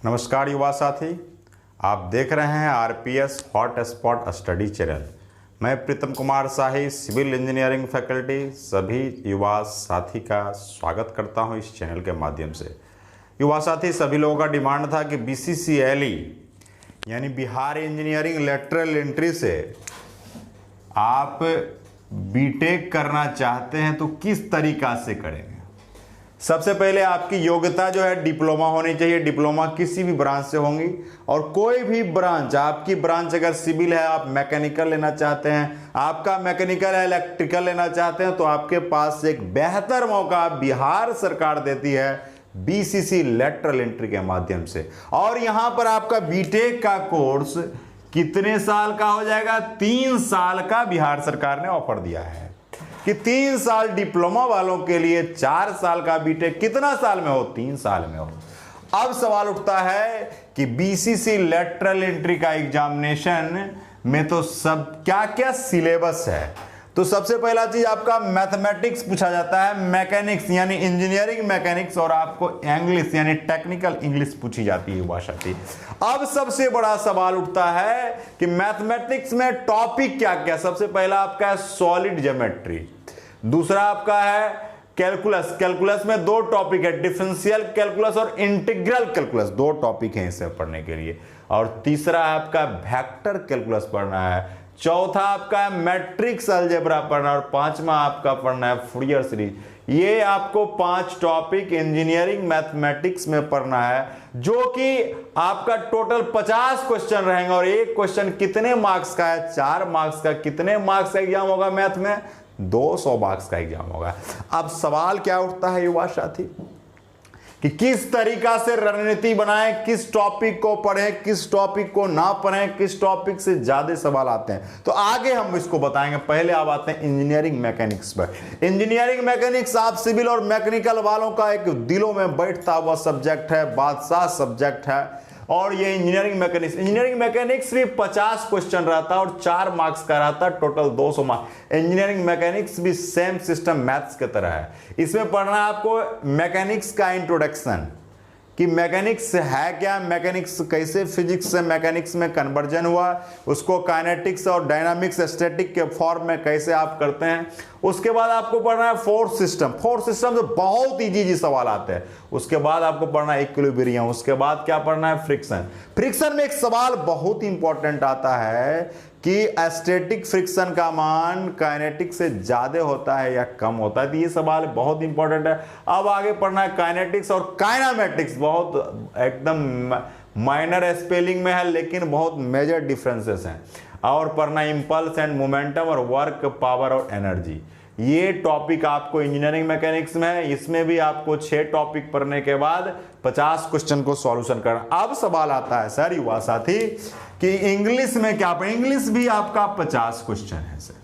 नमस्कार युवा साथी, आप देख रहे हैं RPS hot spot study channel. मैं Pritam Kumar Shahi, civil engineering faculty, सभी युवा साथी का स्वागत करता हूं इस चैनल के माध्यम से। युवा साथी, सभी लोगों का डिमांड था कि बीसीसीएलई यानी बिहार इंजीनियरिंग लेटरल एंट्री से आप बीटेक करना चाहते हैं तो किस तरीका से करेंगे। सबसे पहले आपकी योग्यता जो है डिप्लोमा होनी चाहिए। डिप्लोमा किसी भी ब्रांच से होंगी, और कोई भी ब्रांच, आपकी ब्रांच अगर सिविल है, आप मैकेनिकल लेना चाहते हैं, आपका मैकेनिकल है, इलेक्ट्रिकल लेना चाहते हैं, तो आपके पास एक बेहतर मौका बिहार सरकार देती है बीसीसी लेटरल एंट्री के माध्यम से। और यहां पर आपका बीटेक का कोर्स कितने साल का हो जाएगा? 3 साल का बिहार सरकार ने ऑफर दिया है कि 3 साल डिप्लोमा वालों के लिए, 4 साल का बीटेक कितना साल में हो? 3 साल में हो। अब सवाल उठता है कि बीसीसी लेटरल एंट्री का एग्जामिनेशन में तो सब क्या क्या सिलेबस है। तो सबसे पहला चीज आपका मैथमेटिक्स पूछा जाता है, मैकेनिक्स यानी इंजीनियरिंग मैकेनिक्स, और आपको इंग्लिश यानी टेक्निकल इंग्लिश पूछी जाती है भाषा की। अब सबसे बड़ा सवाल उठता है कि मैथमेटिक्स में टॉपिक क्या क्या। सबसे पहला आपका है सॉलिड ज्योमेट्री, दूसरा आपका है कैलकुलस। कैलकुलस में 2 टॉपिक है, डिफरेंशियल कैलकुलस और इंटीग्रल कैलकुलस, 2 टॉपिक हैं इसे पढ़ने के लिए। और तीसरा आपका वेक्टर कैलकुलस पढ़ना है, चौथा आपका है मैट्रिक्स अलजेब्रा पढ़ना, और 5वां आपका पढ़ना है फूरियर सीरीज। ये आपको 5 टॉपिक इंजीनियरिंग मैथमेटिक्स में पढ़ना है, जो कि आपका टोटल 50 क्वेश्चन रहेंगे। और एक क्वेश्चन कितने मार्क्स का है? 4 मार्क्स का। कितने मार्क्स का एग्जाम होगा मैथ में? 200 मार्क्स का एग्जाम होगा। अब सवाल क्या उठता है युवा साथी कि किस तरीका से रणनीति बनाएं, किस टॉपिक को पढ़ें, किस टॉपिक को ना पढ़ें, किस टॉपिक से ज्यादा सवाल आते हैं। तो आगे हम इसको बताएंगे। पहले आप आते हैं इंजीनियरिंग मैकेनिक्स पर। इंजीनियरिंग मैकेनिक्स आप सिविल और मैकेनिकल वालों का एक दिलों में बैठता हुआ सब्जेक्ट है, बादशाह सब्जेक्ट है। और ये इंजीनियरिंग मैकेनिक्स भी 50 क्वेश्चन रहता है और 4 मार्क्स का रहता है, टोटल 200 मार्क्स। इंजीनियरिंग मैकेनिक्स भी सेम सिस्टम मैथ्स की तरह है। इसमें पढ़ना है आपको मैकेनिक्स का इंट्रोडक्शन, कि मैकेनिक्स है क्या, मैकेनिक्स कैसे फिजिक्स से मैकेनिक्स में कन्वर्जन हुआ, उसको काइनेटिक्स और डायनामिक्स स्टैटिक के फॉर्म में कैसे आप करते हैं। उसके बाद आपको पढ़ना है फोर्स सिस्टम। फोर्स सिस्टम से बहुत इजी सवाल आते हैं। उसके बाद आपको पढ़ना है इक्विलिब्रियम। उसके बाद क्या पढ़ना है? फ्रिक्शन। फ्रिक्शन में एक सवाल बहुत इंपॉर्टेंट आता है कि स्टैटिक फ्रिक्शन का मान काइनेटिक से ज्यादा होता है या कम होता है। तो ये सवाल बहुत इंपॉर्टेंट है। अब आगे पढ़ना है काइनेटिक्स और काइनामेटिक्स। बहुत एकदम माइनर स्पेलिंग में है, लेकिन बहुत मेजर डिफरेंसेस हैं। और पढ़ना इंपल्स एंड मोमेंटम और वर्क, पावर और एनर्जी। ये टॉपिक आपको इंजीनियरिंग मैकेनिक्स में है। इसमें भी आपको 6 टॉपिक पढ़ने के बाद 50 क्वेश्चन को सॉल्यूशन करना। अब सवाल आता है सर युवा साथी कि इंग्लिश में क्या पढ़ें। इंग्लिश भी आपका 50 क्वेश्चन है सर,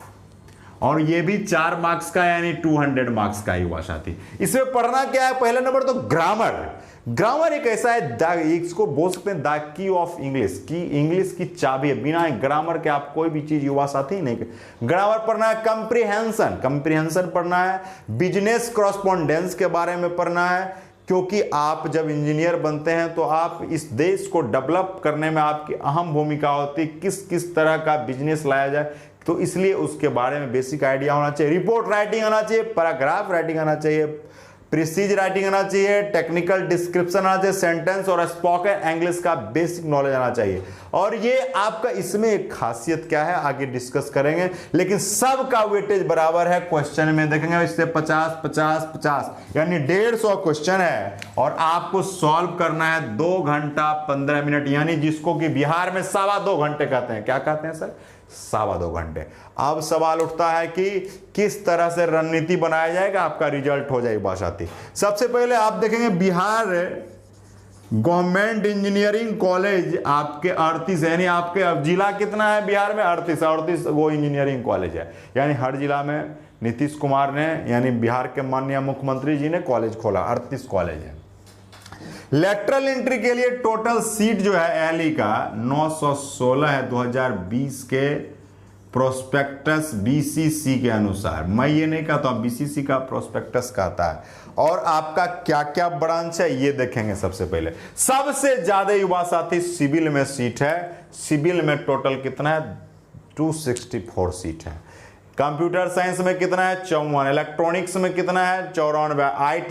और ये भी 4 मार्क्स का यानी 200 मार्क्स का युवा साथी। इसमें पढ़ना क्या है? पहला नंबर तो ग्रामर। ग्रामर एक ऐसा है, इसको बोल सकते हैं द की ऑफ इंग्लिश, की इंग्लिश की चाबी है। बिना ग्रामर के आप कोई भी चीज युवा साथी नहीं कर। ग्रामर पढ़ना है। कंप्रीहेंशन पढ़ना है। बिजनेस कॉरस्पॉन्डेंस के बारे में पढ़ना है, क्योंकि आप जब इंजीनियर बनते हैं तो आप इस देश को डेवलप करने में आपकी अहम भूमिका होती है। किस किस तरह का बिजनेस लाया जाए, तो इसलिए उसके बारे में बेसिक आइडिया होना चाहिए। रिपोर्ट राइटिंग आना चाहिए, पैराग्राफ राइटिंग आना चाहिए, प्रिसीज राइटिंग आना चाहिए, टेक्निकल डिस्क्रिप्शन आना चाहिए, सेंटेंस और स्पोकन इंग्लिश का बेसिक नॉलेज आना चाहिए। और ये आपका, इसमें एक खासियत क्या है आगे डिस्कस करेंगे, लेकिन सबका वेटेज बराबर है। क्वेश्चन में देखेंगे इससे 50 50 50 यानी 150 क्वेश्चन है, और आपको सॉल्व करना है 2 घंटा 15 मिनट, यानी जिसको कि बिहार में 2.25 घंटे कहते हैं। क्या कहते हैं सर? 2.25 घंटे। अब सवाल उठता है कि किस तरह से रणनीति बनाया जाएगा, आपका रिजल्ट हो जाएगा साथी। सबसे पहले आप देखेंगे बिहार गवर्नमेंट इंजीनियरिंग कॉलेज आपके 38, यानी आपके अब जिला कितना है बिहार में? 38 वो इंजीनियरिंग कॉलेज है। यानी हर जिला में नीतीश कुमार ने, यानी बिहार के माननीय मुख्यमंत्री जी ने कॉलेज खोला। 38 कॉलेज है। लेटरल एंट्री के लिए टोटल सीट जो है एलई का 916 है 2020 के प्रोस्पेक्टस बीसीसी के अनुसार, मैं ये नहीं कहता हूं, बीसीसी का प्रोस्पेक्टस कहता है। और आपका क्या क्या ब्रांच है ये देखेंगे। सबसे पहले सबसे ज्यादा युवा साथी सिविल में सीट है। सिविल में टोटल कितना है? 264 सीट है। कंप्यूटर साइंस में कितना है? 54। इलेक्ट्रॉनिक्स में कितना है? 94।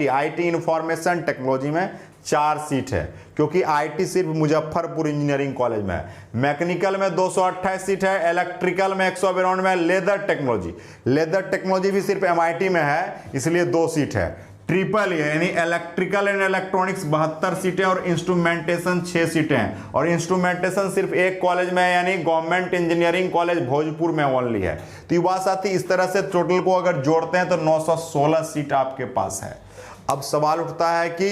आईटी इंफॉर्मेशन टेक्नोलॉजी में 4 सीट है, क्योंकि आईटी सिर्फ मुजफ्फरपुर इंजीनियरिंग कॉलेज में है। मैकेनिकल में 228 सीट है। इलेक्ट्रिकल में 192 में। लेदर टेक्नोलॉजी भी सिर्फ एमआईटी में है, इसलिए 2 सीट है। ट्रिपल यानी इलेक्ट्रिकल एंड इलेक्ट्रॉनिक्स 72 सीटें और इंस्ट्रूमेंटेशन 6 सीटें हैं। और इंस्ट्रूमेंटेशन सिर्फ एक कॉलेज में है, यानी गवर्नमेंट इंजीनियरिंग कॉलेज भोजपुर में ओनली है। तो युवा साथी इस तरह से टोटल को अगर जोड़ते हैं तो 916 सीट आपके पास है। अब सवाल उठता है कि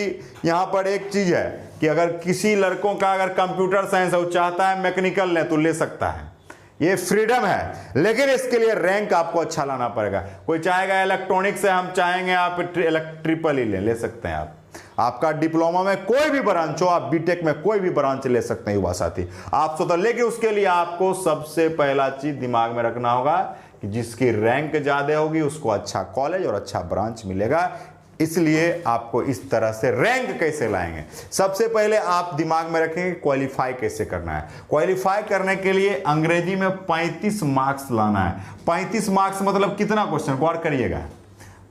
यहां पर एक चीज है कि अगर किसी लड़कों का अगर कंप्यूटर साइंस है, वो चाहता है मैकेनिकल ले तो ले सकता है, ये फ्रीडम है, लेकिन इसके लिए रैंक आपको अच्छा लाना पड़ेगा। कोई चाहेगा इलेक्ट्रॉनिक्स से, हम चाहेंगे आप ट्रिपल ही ले सकते हैं आप। आपका डिप्लोमा में कोई भी ब्रांच हो, आप बीटेक में कोई भी ब्रांच ले सकते हैं युवा साथी आप स्वतः। लेकिन उसके लिए आपको सबसे पहला चीज दिमाग में रखना होगा कि जिसकी रैंक ज्यादा होगी उसको अच्छा कॉलेज और अच्छा ब्रांच मिलेगा। इसलिए आपको इस तरह से रैंक कैसे लाएंगे, सबसे पहले आप दिमाग में रखेंगे क्वालिफाई कैसे करना है। क्वालिफाई करने के लिए अंग्रेजी में 35 मार्क्स लाना है। 35 मार्क्स मतलब कितना क्वेश्चन, गौर करिएगा।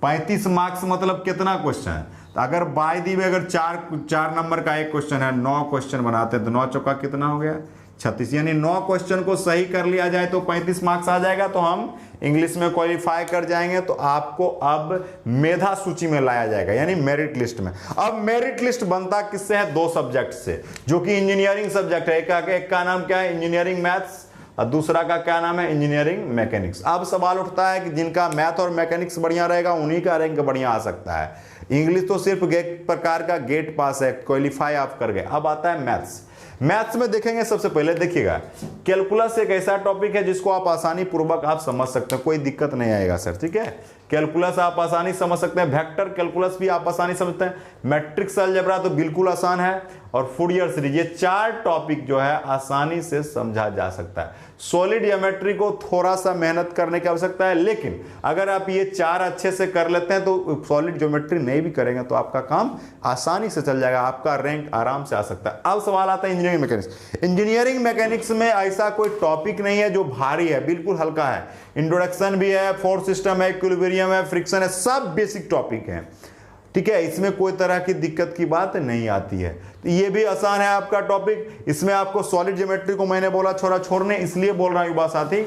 35 मार्क्स मतलब कितना क्वेश्चन, तो अगर बाय दी अगर 4 नंबर का एक क्वेश्चन है, 9 क्वेश्चन बनाते हैं तो 9 चौका कितना हो गया? 36। यानी 9 क्वेश्चन को सही कर लिया जाए तो 35 मार्क्स आ जाएगा, तो हम इंग्लिश में क्वालिफाई कर जाएंगे। तो आपको अब मेधा सूची में लाया जाएगा, यानी मेरिट लिस्ट में। अब मेरिट लिस्ट बनता किससे है? 2 सब्जेक्ट से, जो कि इंजीनियरिंग सब्जेक्ट है। एक का नाम क्या है? इंजीनियरिंग मैथ्स, और दूसरा का क्या नाम है? Engineering mechanics. अब सवाल उठता है कि जिनका मैथ और मैकेनिक्स बढ़िया रहेगा उन्हीं का रैंक बढ़िया आ सकता है। इंग्लिश तो सिर्फ एक प्रकार का गेट पास है, क्वालिफाई आप कर गए। अब आता है मैथ्स। मैथ्स में देखेंगे, सबसे पहले देखिएगा कैलकुलस एक ऐसा टॉपिक है जिसको आप आसानी पूर्वक आप समझ सकते हैं, कोई दिक्कत नहीं आएगा सर, ठीक है। कैलकुलस आप आसानी समझ सकते हैं, वेक्टर कैलकुलस भी आप आसानी समझते हैं, मैट्रिक्स अलजेब्रा तो बिल्कुल आसान है, और फूरियर सीरीज, ये 4 टॉपिक जो है आसानी से समझा जा सकता है। सॉलिड ज्योमेट्री को थोड़ा सा मेहनत करने की आवश्यकता है, लेकिन अगर आप ये 4 अच्छे से कर लेते हैं तो सॉलिड ज्योमेट्री नहीं भी करेंगे तो आपका काम आसानी से चल जाएगा, आपका रैंक आराम से आ सकता है। अब सवाल आता है इंजीनियरिंग मैकेनिक्स। इंजीनियरिंग मैकेनिक्स में ऐसा कोई टॉपिक नहीं है जो भारी है, बिल्कुल हल्का है। इंट्रोडक्शन भी है, फोर्स सिस्टम है, इक्विलिब्रियम है, फ्रिक्शन है, सब बेसिक टॉपिक है, ठीक है। इसमें कोई तरह की दिक्कत की बात नहीं आती है, तो ये भी आसान है आपका टॉपिक। इसमें आपको सॉलिड ज्योमेट्री को मैंने बोला छोड़ने, इसलिए बोल रहा हूं युवा साथी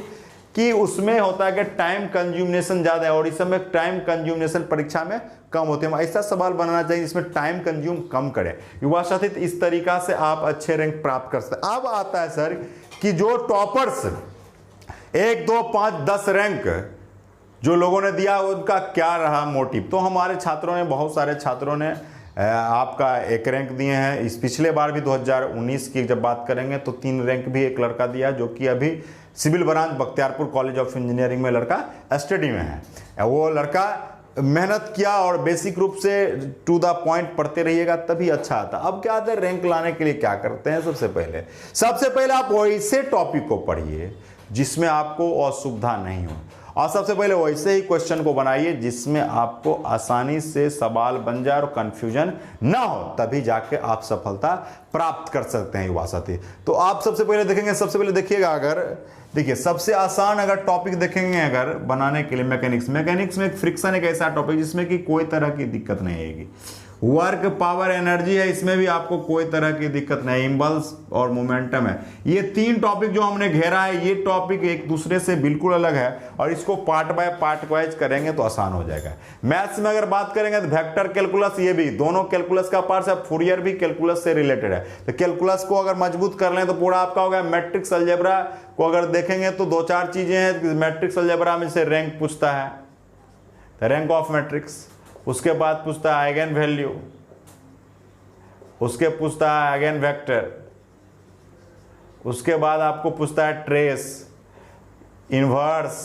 कि उसमें होता है कि टाइम कंज्यूमनेशन ज्यादा है, और इस समय टाइम कंज्यूमनेशन परीक्षा में कम होते हैं। ऐसा सवाल बनाना चाहिए जिसमें टाइम कंज्यूम कम करे युवा साथी, तो इस तरीका से आप अच्छे रैंक प्राप्त कर सकते हैं। अब आता है सर कि जो टॉपर्स 1, 2, 5, 10 रैंक जो लोगों ने दिया उनका क्या रहा मोटिव। तो हमारे छात्रों ने, बहुत सारे छात्रों ने आपका 1 रैंक दिए हैं। इस पिछले बार भी 2019 की जब बात करेंगे तो 3 रैंक भी एक लड़का दिया, जो कि अभी civil branch Bakhtiyarpur college of engineering में लड़का स्टडी में है। वो लड़का मेहनत किया और बेसिक रूप से टू द पॉइंट पढ़ते रहिएगा तभी अच्छा आता। अब क्या आता है, रैंक लाने के लिए क्या करते हैं, सबसे पहले आप वैसे टॉपिक को पढ़िए जिसमें आपको असुविधा नहीं हो, और सबसे पहले वैसे ही क्वेश्चन को बनाइए जिसमें आपको आसानी से सवाल बन जाए और कंफ्यूजन ना हो, तभी जाके आप सफलता प्राप्त कर सकते हैं युवा साथी। तो आप सबसे पहले देखेंगे, सबसे पहले देखिएगा, अगर देखिए सबसे आसान अगर टॉपिक देखेंगे अगर बनाने के लिए मैकेनिक्स में फ्रिक्शन एक ऐसा टॉपिक जिसमें कि कोई तरह की दिक्कत नहीं आएगी। वर्क पावर एनर्जी है, इसमें भी आपको कोई तरह की दिक्कत नहीं, इंपल्स और मोमेंटम है। ये 3 टॉपिक जो हमने घेरा है, ये टॉपिक एक दूसरे से बिल्कुल अलग है, और इसको पार्ट बाय पार्ट वाइज करेंगे तो आसान हो जाएगा। मैथ्स में अगर बात करेंगे तो वेक्टर कैलकुलस, ये भी दोनों कैलकुलस का पार्ट है, फूरियर भी कैलकुलस से रिलेटेड है। तो कैलकुलस को अगर मजबूत कर लें तो पूरा आपका हो गया। मैट्रिक्स अलजेब्रा को अगर देखेंगे तो 2-4 चीजें हैं। मैट्रिक्स अलजेब्रा में से रैंक पूछता है, रैंक ऑफ मैट्रिक्स, उसके बाद पूछता है आइगन वैल्यू, उसके पूछता है आइगन वेक्टर, उसके बाद आपको पूछता है ट्रेस, इनवर्स।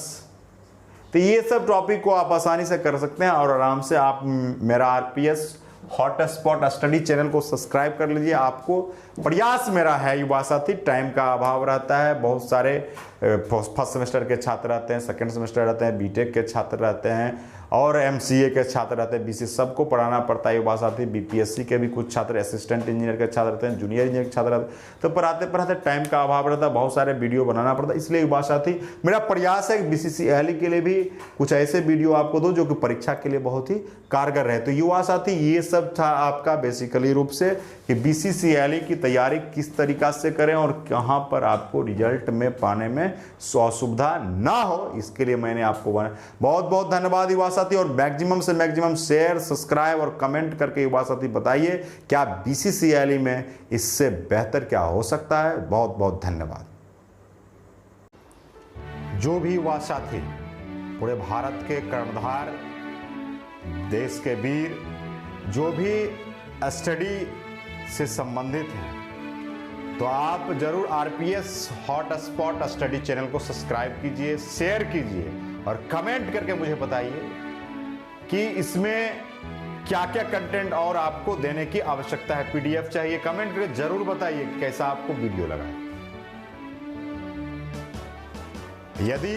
तो ये सब टॉपिक को आप आसानी से कर सकते हैं और आराम से आप मेरा आरपीएस हॉटस्पॉट स्टडी चैनल को सब्सक्राइब कर लीजिए। आपको प्रयास मेरा है युवा साथी, टाइम का अभाव रहता है, बहुत सारे फर्स्ट सेमेस्टर के छात्र रहते हैं, सेकंड सेमेस्टर रहते हैं, बीटेक के छात्र रहते हैं और एमसीए के छात्र रहते हैं, बीसी सबको पढ़ाना पड़ता है युवा साथी। बीपीएससी के भी कुछ छात्र, असिस्टेंट इंजीनियर के छात्र रहते हैं, जूनियर इंजीनियर के छात्र रहते हैं, तो पढ़ाते टाइम का अभाव रहता है, बहुत सारे वीडियो बनाना पड़ता है। इसलिए युवा साथी मेरा प्रयास है कि बीसीसीएलई के लिए भी कुछ ऐसे वीडियो आपको दो जो कि परीक्षा के लिए बहुत ही कारगर रहे। तो युवा साथी ये सब था आपका बेसिकली रूप से कि बीसीसीएलई की तैयारी किस तरीका से करें और कहां पर आपको रिजल्ट में पाने में असुविधा ना हो, इसके लिए मैंने आपको बहुत बहुत धन्यवाद युवा साथी। और मैक्सिमम से मैक्सिमम शेयर, सब्सक्राइब और कमेंट करके युवा साथी बताइए क्या बीसीसीएलई में इससे बेहतर क्या हो सकता है। बहुत बहुत धन्यवाद। जो भी युवा साथी पूरे भारत के कर्णधार, देश के वीर, जो भी स्टडी से संबंधित हैं, तो आप जरूर आरपीएस हॉटस्पॉट स्टडी चैनल को सब्सक्राइब कीजिए, शेयर कीजिए और कमेंट करके मुझे बताइए कि इसमें क्या क्या कंटेंट और आपको देने की आवश्यकता है। पीडीएफ चाहिए, कमेंट करके जरूर बताइए कि कैसा आपको वीडियो लगा। यदि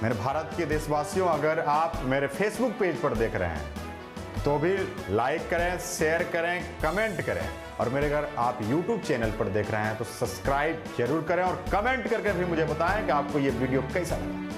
मेरे भारत के देशवासियों, अगर आप मेरे फेसबुक पेज पर देख रहे हैं तो भी लाइक करें, शेयर करें, कमेंट करें, और मेरे अगर आप यूट्यूब चैनल पर देख रहे हैं तो सब्सक्राइब जरूर करें और कमेंट करके भी मुझे बताएं कि आपको ये वीडियो कैसा लगा।